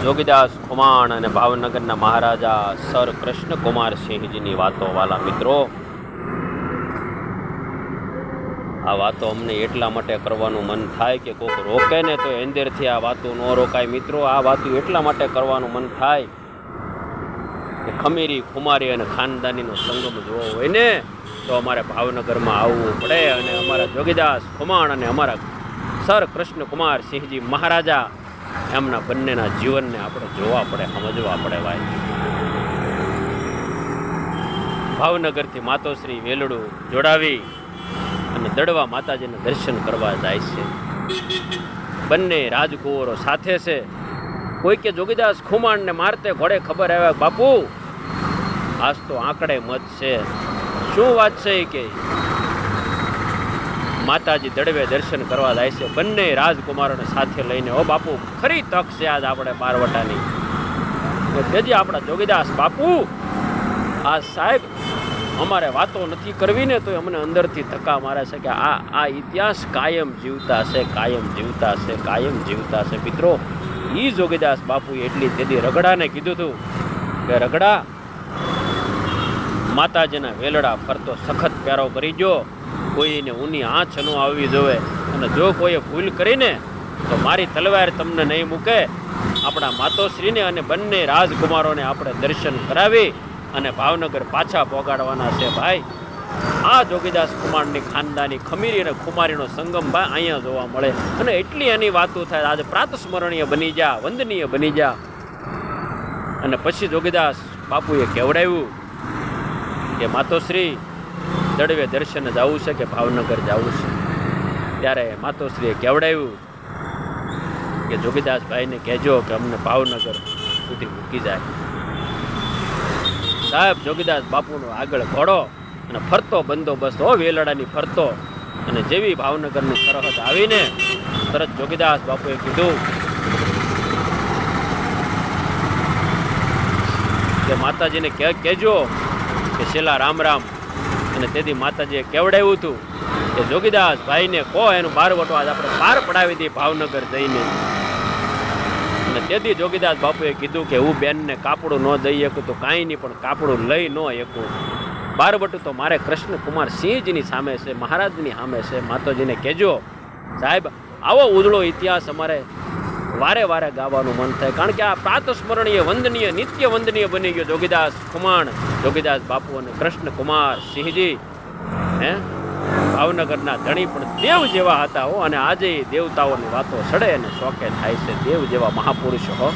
જોગીદાસ ખુમાણ અને ભાવનગરના મહારાજા સર કૃષ્ણકુમાર સિંહજીની વાતો વાલા મિત્રો, આ વાતો અમને એટલા માટે કરવાનું મન થાય કે કોઈક રોકે ને તો અંદરથી આ વાતો ન રોકાય. મિત્રો, આ વાતો એટલા માટે કરવાનું મન થાય કે ખમીરી ખુમારી અને ખાનદાનીનો સંગમ જોવો હોય ને તો અમારે ભાવનગરમાં આવવું પડે અને અમારા જોગીદાસ ખુમાણ અને અમારા સર કૃષ્ણકુમાર સિંહજી મહારાજા એમના બંનેના જીવનને આપણે જોવા પડે, સમજવા પડે. ભાઈ, ભાવનગરથી માતોશ્રી વેલડું જોડાવી અને દડવા માતાજીને દર્શન કરવા જાય છે. બંને રાજકુંવરો સાથે છે. કોઈ કે જોગીદાસ ખુમાણને મારતે ઘોડે ખબર આવે બાપુ આજ તો આંકડે મત છે. શું વાત છે કે માતાજી દડવે દર્શન કરવા જાય છે બંને રાજકુમારોને સાથે લઈને. ઓ બાપુ, ખરી તક છે આજ આપણે બારવટાની. તેથી આપણા જોગીદાસ બાપુ, આ સાહેબ અમારે વાતો નથી કરવી ને તો અમને અંદરથી ધક્કા મારે છે કે આ ઇતિહાસ કાયમ જીવતા છે, કાયમ જીવતા છે, કાયમ જીવતા છે. મિત્રો, એ જોગીદાસ બાપુએ એટલી તેથી રગડાને કીધું હતું કે રગડા, માતાજીના વેલડા ફરતો સખત પ્યારો કરી જો, કોઈને ઊની આંચ ન આવવી જોવે, અને જો કોઈએ ભૂલ કરીને તો મારી તલવાર તમને નહીં મૂકે. આપણા માતોશ્રીને અને બંને રાજકુમારોને આપણે દર્શન કરાવી અને ભાવનગર પાછા પોગાડવાના છે. ભાઈ, આ જોગીદાસ ખુમાણની ખાનદાની ખમીરી અને ખુમારીનો સંગમ ભાઈ અહીંયા જોવા મળે અને એટલી એની વાતો થાય. આજે પ્રાતસ્મરણીય બની જા, વંદનીય બની જા. અને પછી જોગીદાસ બાપુએ કહેવડાવ્યું કે માતોશ્રી દડવે દર્શને જવું છે કે ભાવનગર જવું છે. ત્યારે માતોશ્રીએ કહેવડાવ્યું કે જોગીદાસ ભાઈને કહેજો કે અમને ભાવનગર સુધી મૂકી જાય. સાહેબ, જોગીદાસ બાપુનો આગળ ઘોડો અને ફરતો બંદોબસ્ત વેલડાની ફરતો. અને જેવી ભાવનગરની સરહદ આવીને તરત જોગીદાસ બાપુએ કીધું કે માતાજીને કહેજો કે છેલ્લા રામ રામ. અને તેથી માતાજીએ કેવડાવ્યું હતું કે જોગીદાસ ભાઈને કહો એનું બારવટો આજ આપણે પાર પડાવી દઈએ ભાવનગર જઈને. અને તેથી જોગીદાસ બાપુએ કીધું કે હું બેનને કાપડું ન દઈ શકું તો કાંઈ નહીં, પણ કાપડું લઈ ન શકું. બારવટું તો મારે કૃષ્ણકુમાર સિંહજીની સામે છે, મહારાજની સામે છે. માતાજીને કહેજો. સાહેબ, આવો ઉજળો ઇતિહાસ અમારે વારે વારે ગાવાનું મન થાય, કારણ કે આ પ્રાતસ્મરણીય વંદનીય નિત્ય વંદનીય બની ગયો જોગીદાસ ખુમાણ, જોગીદાસ બાપુ અને કૃષ્ણકુમાર સિંહજી. ભાવનગરના ધણી પણ દેવ જેવા હતા હો. અને આજે દેવતાઓની વાતો સડે અને શોકે થાય છે, દેવ જેવા મહાપુરુષો હો.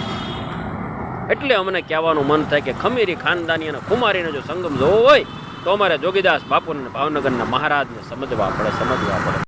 એટલે અમને કહેવાનું મન થાય કે ખમીરી ખાનદાની અને ખુમારીનો જો સંગમ જોવો હોય તો અમારે જોગીદાસ બાપુ અને ભાવનગરના મહારાજને સમજવા પડે.